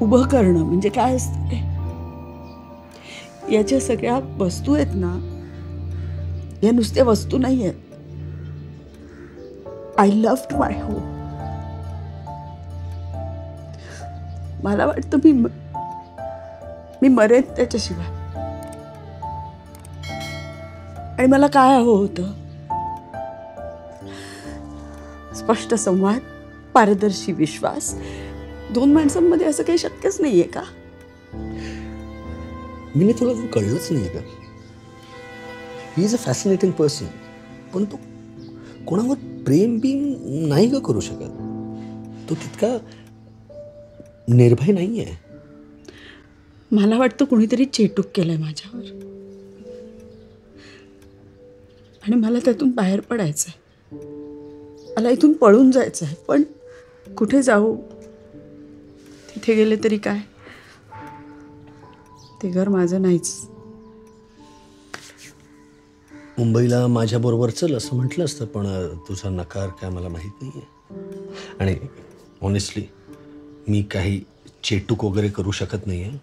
उभं करणं म्हणजे काय असतं ते? याच्या सगळ्या वस्तू आहेत ना, या नुसत्या वस्तू नाही आहेत. I loved my home. मला वाटतं मी मरेन त्याच्याशिवाय. आणि मला काय हवं होतं? स्पष्ट संवाद, पारदर्शी विश्वास. दोन माणसांमध्ये असं काही शक्यच नाहीये का? मी तुला कळलंच नाही का? He is a fascinating person, पण तो कोणावर प्रेम बी नाही का करू शकत. तो तितका निर्भय नाही आहे. मला वाटतं कुणीतरी चेटूक केलंय माझ्यावर आणि मला त्यातून बाहेर पडायचंय. मला इथून पळून जायचंय, पण कुठे जाऊ? तिथे गेले तरी काय? ते घर माझं नाहीच. मुंबईला माझ्याबरोबर चल असं म्हटलं असतं, पण तुझा नकार काय मला माहीत नाही आहे. आणि ऑनेस्टली मी काही चेटूक वगैरे करू शकत नाही आहे.